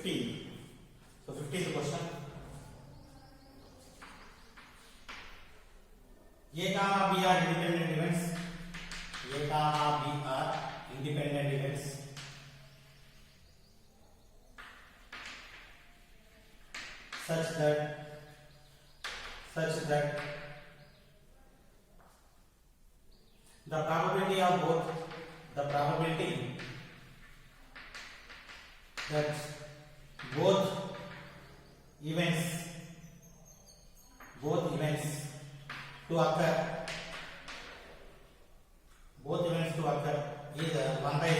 15. So 15th question. A comma B are independent events. A comma B are independent events. Such that the probability of both that both events to occur is 1 by 6,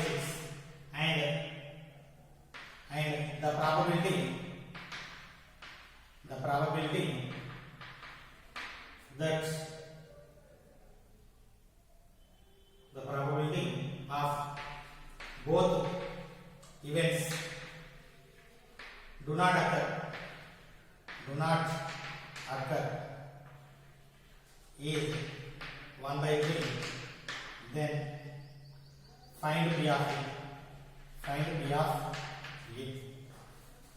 and the probability that the probability of both events do not occur is 1 by 3. Then find B of A.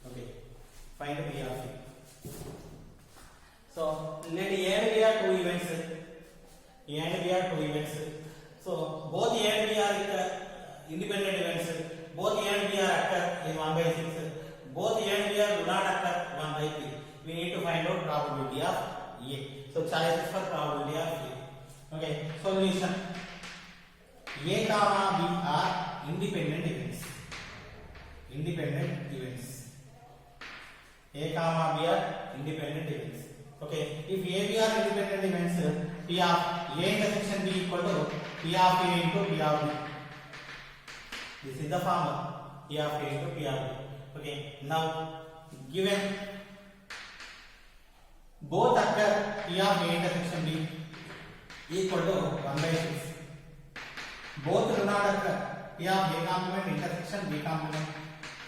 Okay, find B of A. So let A and B are two events. So both A and B are independent events. Both A and B are occur in 1 by 6. Both A and B are do not occur 1 by 3. We need to find out probability of A. So choices for probability of A. Okay. Solution. A comma B are independent events. A comma B are independent events. Okay. If A B are independent events, P of A intersection B equal to P of A into P of B. This is the formula. P of A into P of B. Okay. Now, given both occur P of A intersection B equal to 1 by 6. Both do not occur. P of A complement intersection B complement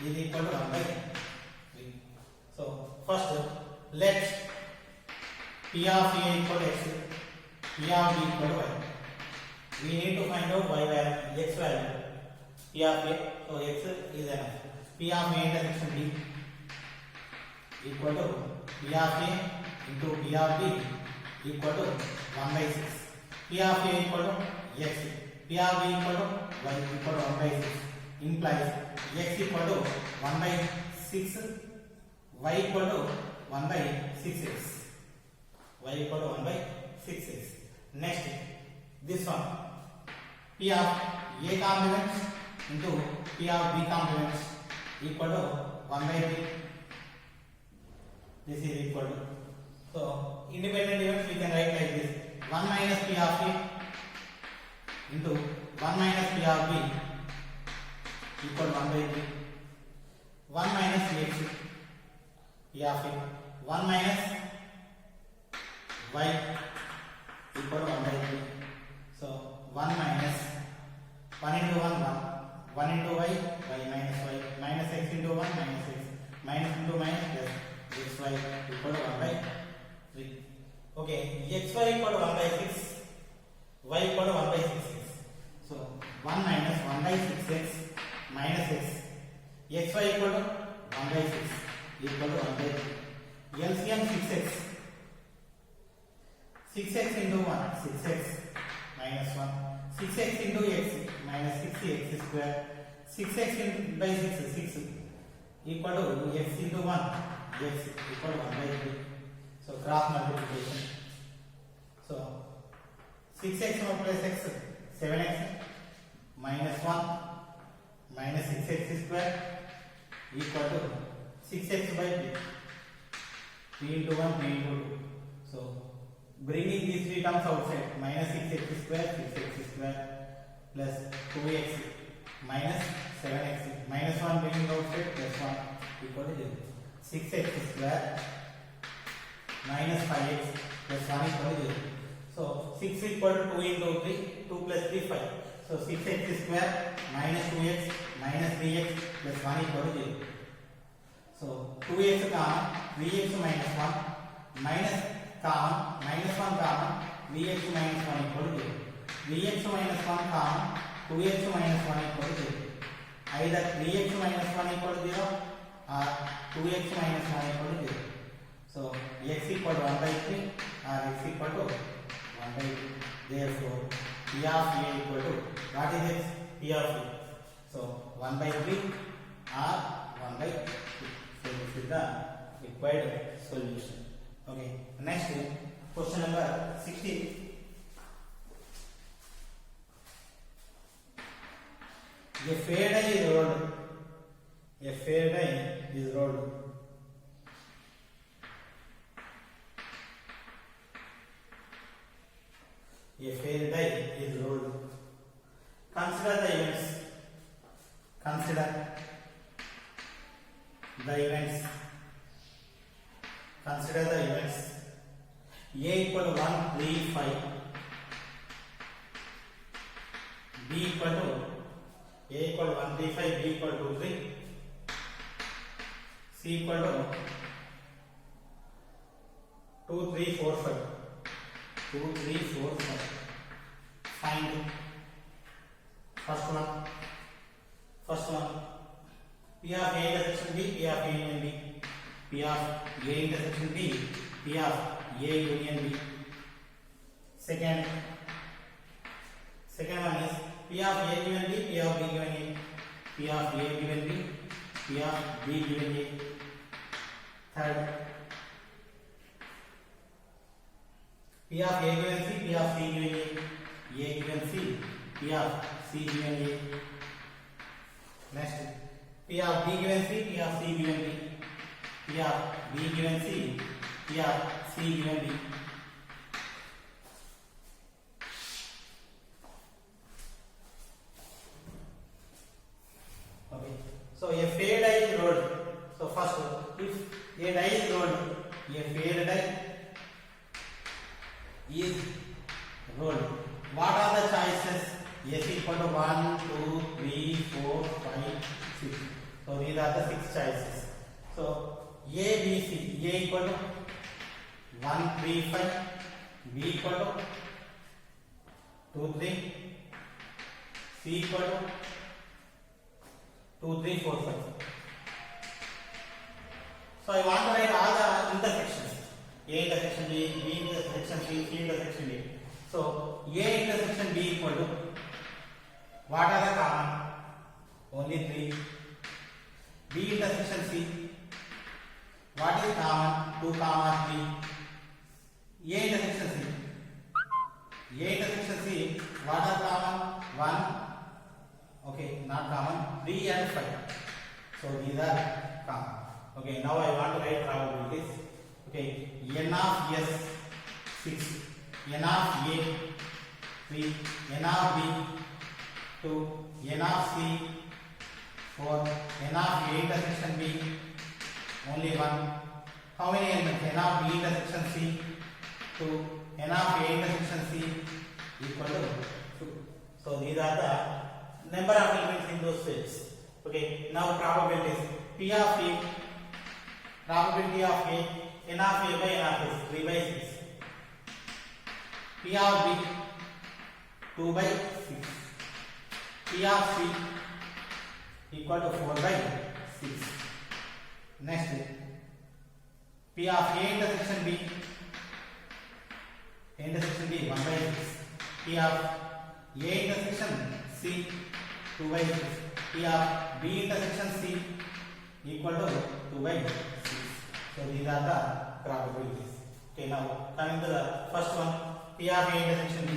is equal to 1 by 3. So first let P of A equal to X, P of B equal to Y. We need to find out Y value, X value. P of A, so X is enough. P of A intersection B equal to P of A into P of B equal to 1 by 6. P of A equal to X. P of B equal to Y equal to 1 by 6 implies X equal to 1 by 6, Y equal to 1 by 6x. Y equal to 1 by 6x. Next, this one. P of A complements into P of B complements equal to 1 by 3. This is equal to. So, independent events we can write like this. 1 minus P of A into 1 minus P of B equal to 1 by 3. 1 minus X P of A. 1 minus Y equal to 1 by 3. So 1 minus 1 into 1 1 into Y minus Y minus X into 1 minus X minus into minus plus XY equal to 1 by 3. Okay, XY equal to 1 by 6, Y equal to 1 by 6x. So 1 minus 1 by 6x minus x. XY equal to 1 by 6 equal to 1 by 3. LCM 6x. 6x into 1, 6x minus 1. 6x into x minus 6x square. 6x by 6, 6 equal to x into 1, x equal to 1 by 3. So cross multiplication. So 6x plus x, 7x minus 1 minus 6x square equal to 6x by 3. 3 into 1, 3 into 2. So bringing these three terms outside, minus 6x square plus 2x minus 7x minus 1 bringing outside plus 1 equal to 0. 6x square minus 5x plus 1 equal to 0. So 6 equal to 2 into 3, 2 plus 3, 5. So 6x square minus 2x minus 3x plus 1 equal to 0. So 2x common, vx minus 1 minus common, minus 1 common, vx minus 1 equal to 0. Vx minus 1 common, 2x minus 1 equal to 0. Either vx minus 1 equal to 0 or 2x minus 1 equal to 0. So x equal to 1 by 3 or x equal to 1 by 2. Therefore, P of A equal to, what is x? P of A. So 1 by 3 or 1 by 2. So this is the required solution. Okay. Next question number 16. A fair die is rolled. A fair die is rolled. A fair die is rolled. Consider the events. Consider the events. Consider the events. A equal to 1, 3, 5. B equal to A equal to 1, 3, 5. B equal to 2, 3. C equal to 2, 3, 4, 5. 2, 3, 4, 5. Find first one. First one. P of A intersection B, P of A union B. P of A intersection B, P of A union B. Second one is P of A given B, P of B given A. P of A given B, P of B given A. Third, P of A given C, P of C given A. A given C, P of C given A. Next, P of B given C, P of C given B. P of B given C, P of C given B. Okay. So a fair die is rolled. So first, if a die is rolled, a fair die is rolled. What are the choices? S equal to 1, 2, 3, 4, 5, 6. So these are the 6 choices. So A, B, C. A equal to 1, 3, 5. B equal to 2, 3. C equal to 2, 3, 4, 5. So I want to write all the intersections. A intersection B, B intersection C, C intersection D. So A intersection B equal to, what are the common? Only 3. B intersection C, what is common? 2, 3. A intersection C. A intersection C, what are common? 1. Okay, not common. 3 and 5. So these are common. Okay, now I want to write probabilities. Okay, N of S 6, N of A 3, N of B 2, N of C 4, N of A intersection B only 1. How many elements? N of B intersection C 2, N of A intersection C equal to 2. So these are the number of elements in those sets. Okay, now probabilities. P of A, probability of A, N of A by N of S, 3 by 6. P of B, 2 by 6. P of C equal to 4 by 6. Next, P of A intersection B, 1 by 6. P of A intersection C, 2 by 6. P of B intersection C equal to 2 by 6. So these are the probabilities. Okay, now coming to the first one, P of A intersection B.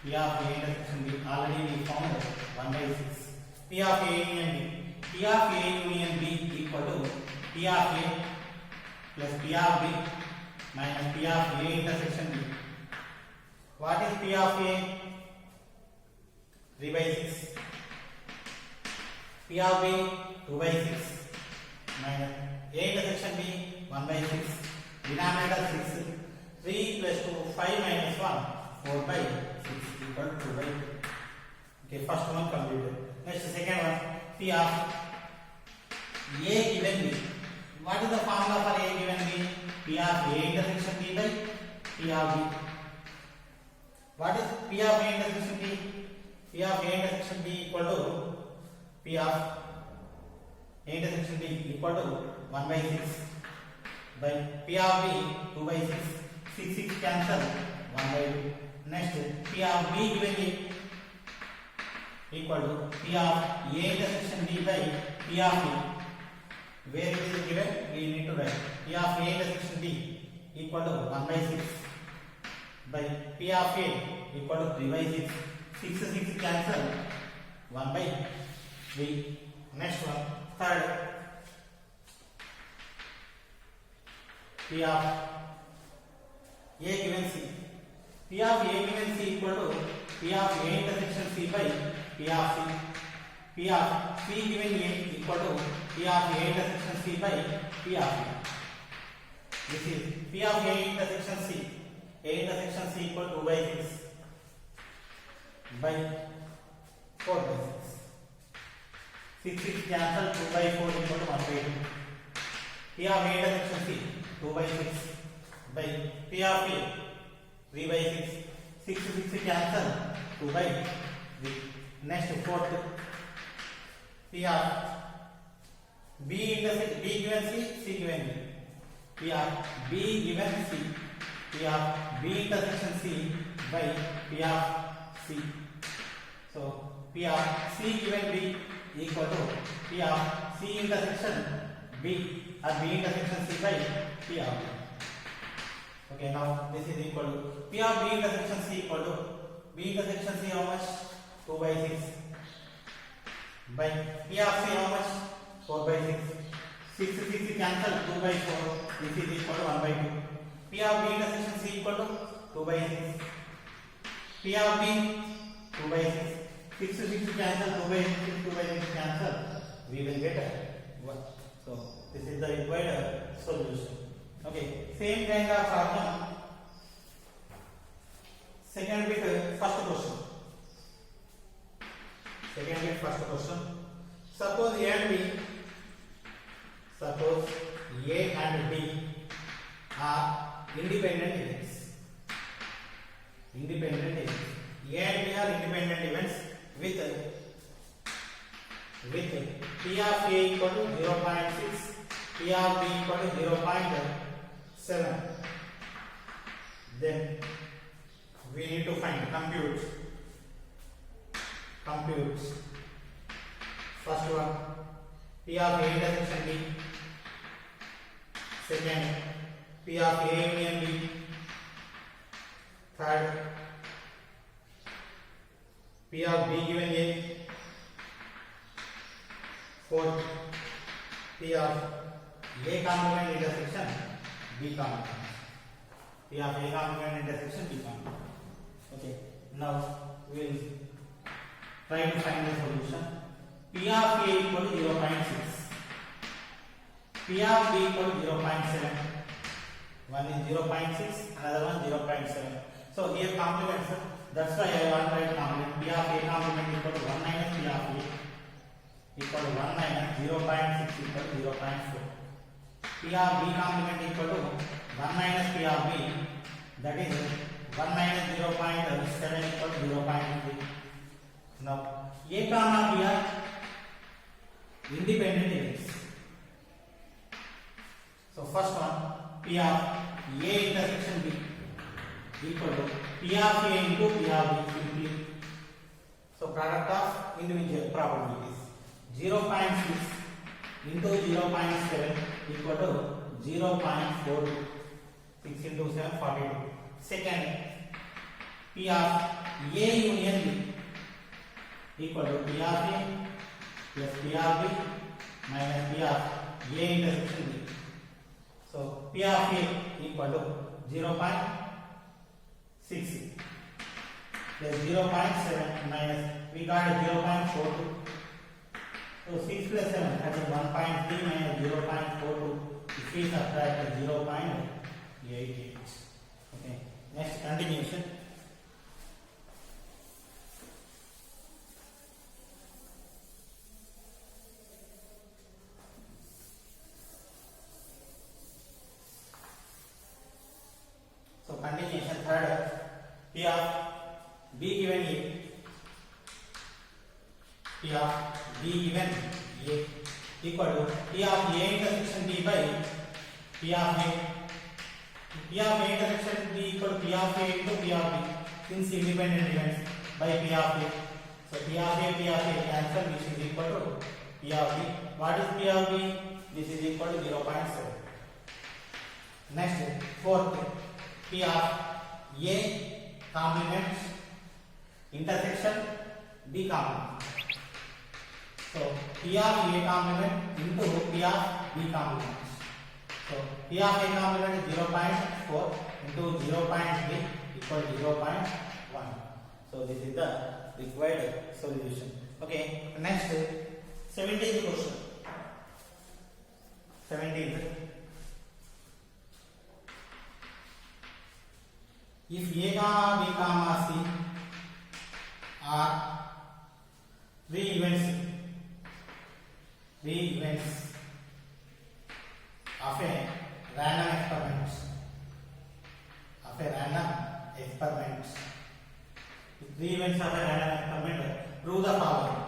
P of A intersection B, already we found 1 by 6. P of A union B. P of A union B equal to P of A plus P of B minus P of A intersection B. What is P of A? 3 by 6. P of B 2 by 6 minus A intersection B 1 by 6. Denominator 6. 3 plus 2, 5 minus 1, 4 by 6 equal to 2 by 2. Okay, first one completed. Next, second one, P of A given B. What is the formula for A given B? P of A intersection B by P of B. What is P of A intersection B? P of A intersection B equal to P of A intersection B equal to 1 by 6 by P of B 2 by 6. 6 cancel 1 by 2. Next P of B given A equal to P of A intersection B by P of B. Where it is given we need to write P of A intersection B equal to 1 by 6 by P of A equal to 3 by 6. 6 cancel 1 by 3. Next one, third, P of A given C. P of A given C equal to P of A intersection C by P of C. P of C given A equal to P of A intersection C by P of A. This is P of A intersection C. A intersection C equal to 2 by 6 by 4 by 6. 6 cancel 2 by 4 equal to 1 by 2. P of A intersection C 2 by 6 by P of A 3 by 6. 6 cancel 2 by 3. Next fourth, P of B intersection B given C, C given B. P of B given C. P of B intersection C by P of C. So P of C given B equal to P of C intersection B or B intersection C by P of B. Okay, now this is equal to P of B intersection C equal to B intersection C how much? 2 by 6 by P of C how much? 4 by 6. 6 cancel 2 by 4. This is equal to 1 by 2. P of B intersection C equal to 2 by 6. P of B 2 by 6. 6 cancel 2 by 6. 2 by 6 cancel. We will get 1. So this is the required solution. Okay, same kind of problem. Second bit, first question. Second bit, first question. Suppose A and B. Suppose A and B are independent events. Independent events. A and B are independent events with P of A equal to 0.6, P of B equal to 0.7. Then we need to find compute. First one, P of A intersection B. Second, P of A union B. Third, P of B given A. Fourth, P of A complement intersection B complement. P of A complement intersection B complement. Okay, now we will try to find the solution. P of A equal to 0.6. P of B equal to 0.7. One is 0.6, another one 0.7. So here complements. That's why I want to write complement. P of A complement equal to 1 minus P of A equal to 1 minus 0.6 equal to 0.4. P of B complement equal to 1 minus P of B, that is 1 minus 0.7 equal to 0.3. Now A comma B are independent events. So first one, P of A intersection B equal to P of A into P of B simply. So product of individual probabilities. 0.6 into 0.7 equal to 0.42. 6 into 7, 42. Second, P of A union B equal to P of A plus P of B minus P of A intersection B. So P of A equal to 0.6 plus 0.7 minus, we got 0.42. So 6 plus 7, that is 1.3 minus 0.42. If we subtract 0.88. Okay. Next continuation. So continuation third, P of B given A. P of B given A equal to P of A intersection B by P of A. P of A intersection B equal to P of A into P of B since independent events by P of A. So P of A cancel, which is equal to P of B. What is P of B? This is equal to 0.7. Next, fourth, P of A complement intersection B complement. So P of A complement into P of B complement. So P of A complement is 0.4 into 0.3 equal to 0.1. So this is the required solution. Okay. Next, 17th question. 17th. If A comma B comma C are three events of a random experiment. Three events of a random experiment. Prove the following.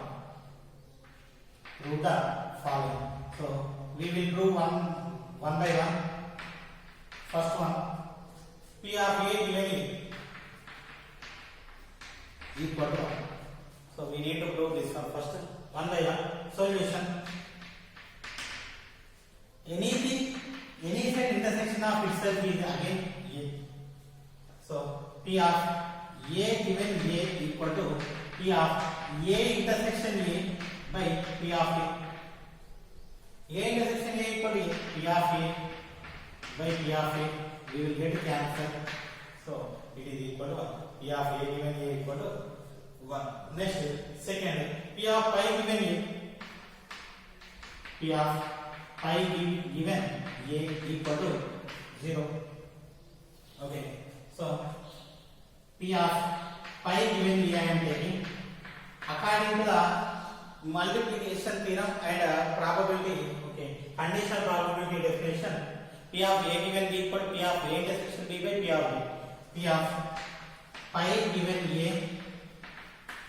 So we will prove one by one. First one, P of A given A equal to 1. So we need to prove this one first. One by one. Solution. Any set intersection of itself is again A. So P of A given A equal to P of A intersection A by P of A. A intersection A equal to P of A by P of A. We will get cancel. So it is equal to 1. P of A given A equal to 1. Next, second, P of pi given A. P of pi given A equal to 0. Okay. So P of pi given A I am taking according to the multiplication theorem and probability. Okay. Conditional probability definition. P of A given B equal to P of A intersection B by P of B. P of pi given A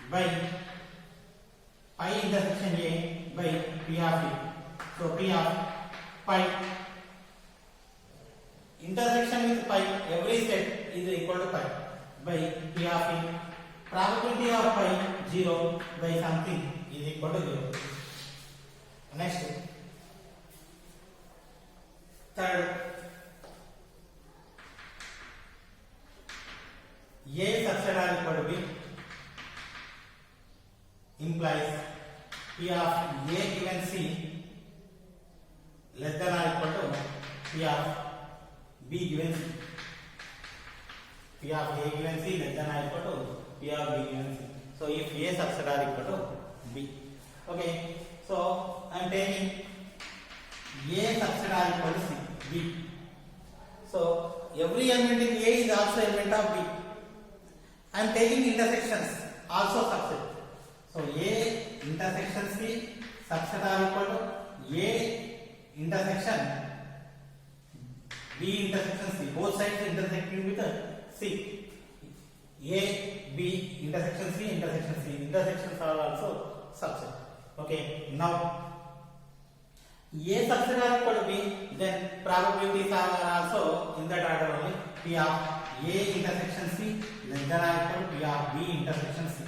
by pi intersection A by P of A. So P of pi intersection with pi, every set is equal to pi by P of A. Probability of pi 0 by something is equal to 0. Next, third, A subset are equal to B implies P of A given C less than or equal to P of B given C. P of A given C less than or equal to P of B given C. So if A subset are equal to B. Okay. So I am taking A subset are equal to C, B. So every element in A is also element of B. I am taking intersections also subset. So A intersection C subset are equal to A intersection B intersection C. Both sides intersecting with C. A B intersection C intersection C. Intersections are also subset. Okay. Now A subset are equal to B, then probabilities are also in that order only. P of A intersection C less than or equal to P of B intersection C.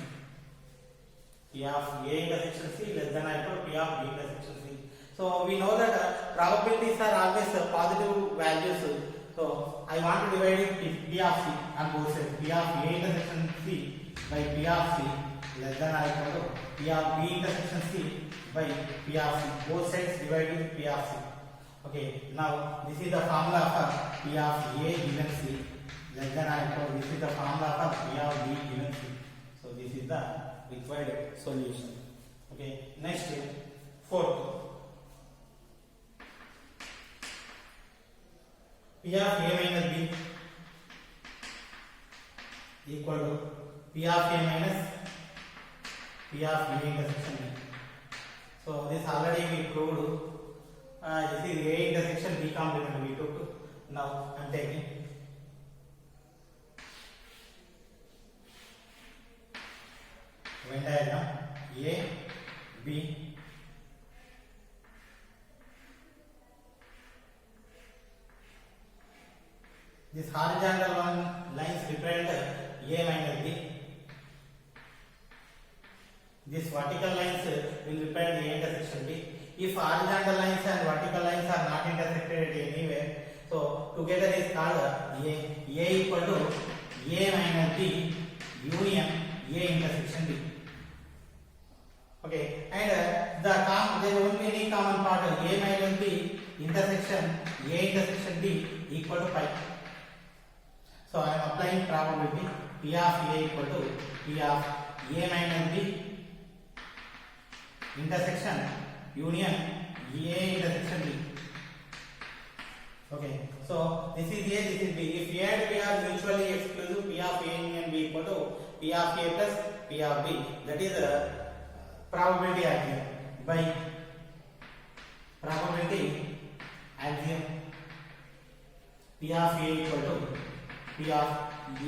P of A intersection C less than or equal to P of B intersection C. So we know that probabilities are always positive values. So I want to divide it P of C on both sides. P of A intersection C by P of C less than or equal to P of B intersection C by P of C. Both sides divided with P of C. Okay. Now this is the formula for P of A given C less than or equal to, this is the formula for P of B given C. So this is the required solution. Okay. Next, fourth. P of A minus B equal to P of A minus P of B intersection B. So this already we proved. This is A intersection B complement we took. Now I am taking Venn diagram A, B, This horizontal one lines represent A minus B. This vertical lines will represent A intersection B. If horizontal lines and vertical lines are not intersected anywhere, so together is called A. A equal to A minus B union A intersection B. Okay, and there won't be any common part. A minus B intersection A intersection B equal to pi. So I am applying probability. P of A equal to P of A minus B intersection union A intersection B. Okay, so this is A, this is B. If A and B are mutually exclusive, P of A union B equal to P of A plus P of B. That is probability axiom. By probability axiom, P of A equal to P of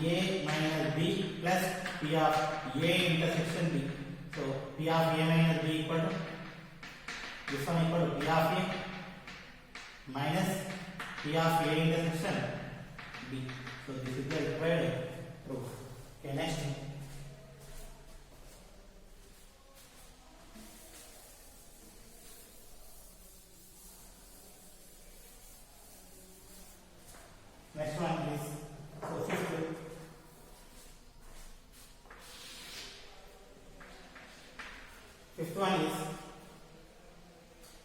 A minus B plus P of A intersection B. So P of A minus B equal to this one equal to P of A minus P of A intersection B. So this is the required proof. Okay, next. Next one is so fifth one is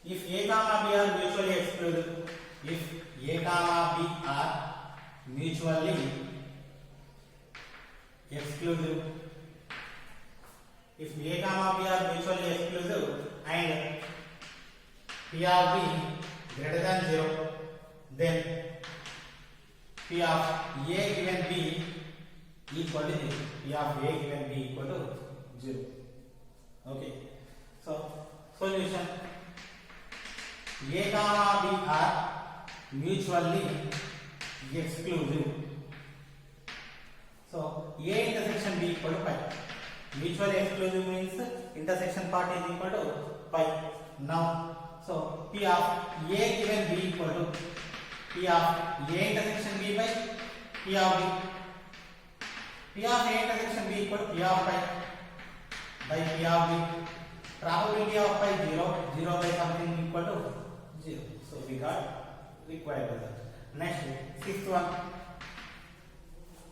if A comma B are mutually exclusive, if A comma B are mutually exclusive, if A comma B are mutually exclusive and P of B greater than 0, then P of A given B equal to 0. P of A given B equal to 0. Okay. So solution: A comma B are mutually exclusive. So A intersection B equal to pi. Mutually exclusive means intersection part is equal to pi. Now, so P of A given B equal to P of A intersection B by P of B. P of A intersection B equal to P of pi by P of B. Probability of pi 0, 0 by something equal to 0. So we got required result. Next, sixth one.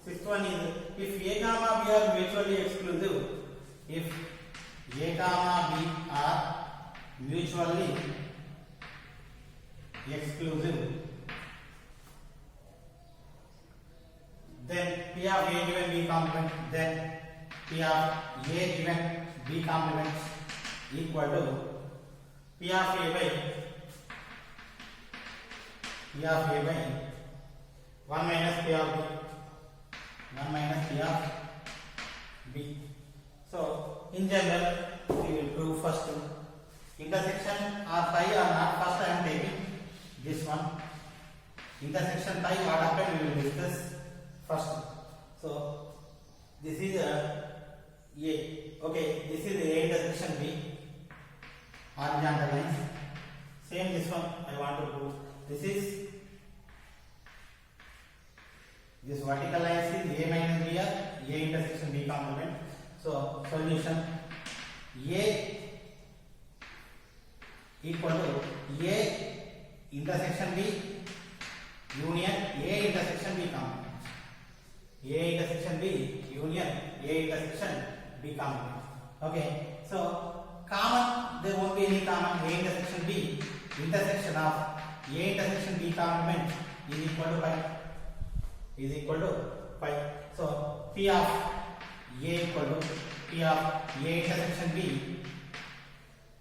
Sixth one is if A comma B are mutually exclusive. If A comma B are mutually exclusive, then P of A given B complement, then P of A given B complement equal to P of A by 1 minus P of B, 1 minus P of B. So in general we will prove first intersection or pi or not. First I am taking this one. Intersection pi, what happened we will discuss first. So this is A. Okay, this is A intersection B. Horizontal lines. Same this one I want to prove. This is this vertical lines is A minus B or A intersection B complement. So solution: A equal to A intersection B union A intersection B complement. A intersection B union A intersection B complement. Okay, so common, there won't be any common. A intersection B intersection of A intersection B complement is equal to pi. Is equal to pi. So P of A equal to P of A intersection B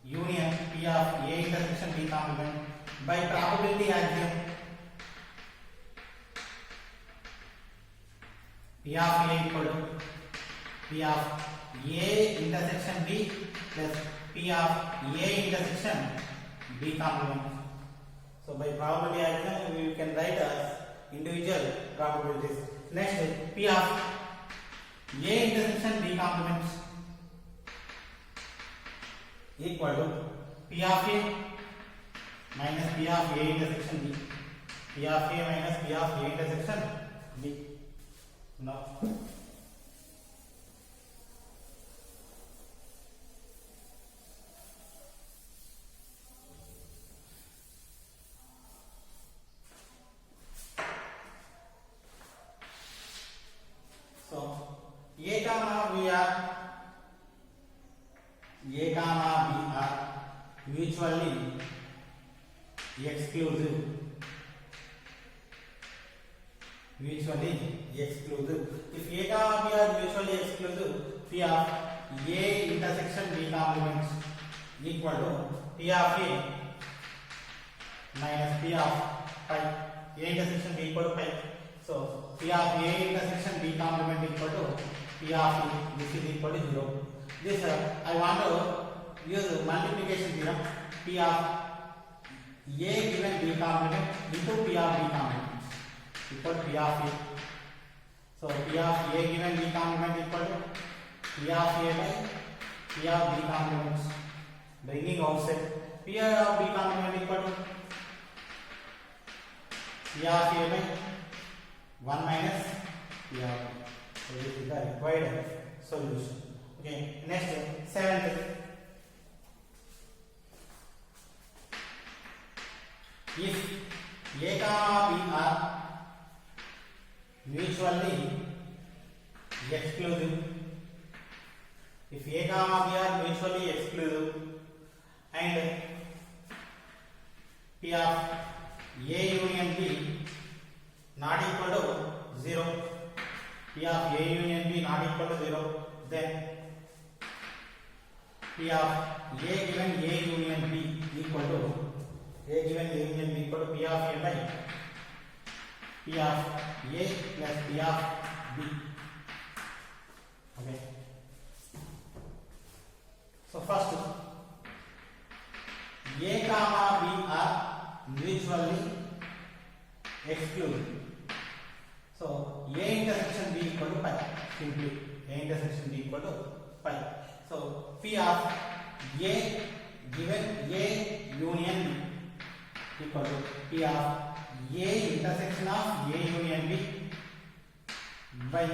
union P of A intersection B complement by probability axiom. P of A equal to P of A intersection B plus P of A intersection B complement. So by probability axiom we can write as individual probabilities. Next, P of A intersection B complement equal to P of A minus P of A intersection B. P of A minus P of A intersection B. Now so A comma B are mutually exclusive. Mutually exclusive. If A comma B are mutually exclusive, P of A intersection B complement equal to P of A minus P of pi. A intersection B equal to pi. So P of A intersection B complement equal to P of A. This is equal to 0. This I want to use multiplication theorem. P of A given B complement into P of B complement equal to P of A. So P of A given B complement equal to P of A by P of B complement. Bringing outside P of B complement equal to P of A by 1 minus P of B. So this is the required solution. Okay, next 7th. If A comma B are mutually exclusive, if A comma B are mutually exclusive and P of A union B not equal to 0, P of A union B not equal to 0, then P of A given A union B equal to A given A union B equal to P of A by P of A plus P of B. Okay. So first, A comma B are mutually exclusive. So A intersection B equal to pi. Simply A intersection B equal to pi. So P of A given A union B equal to P of A intersection of A union B by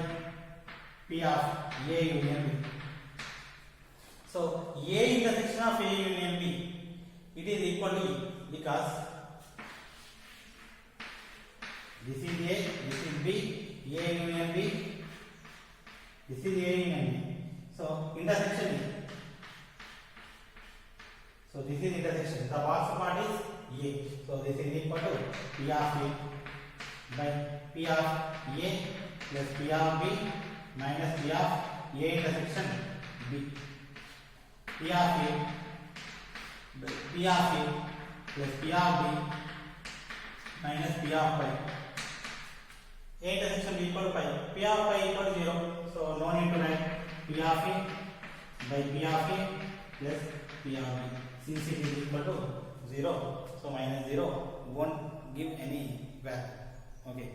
P of A union B. So A intersection of A union B, it is equal to E because this is A, this is B, A union B, this is A union B. So intersection E. So this is intersection. The box part is A. So this is equal to P of A by P of A plus P of B minus P of A intersection B. P of A by P of A plus P of B minus P of pi. A intersection B equal to pi. P of pi equal to 0. So no need to write P of A by P of A plus P of B. Since it is equal to 0, so minus 0 won't give any value. Okay.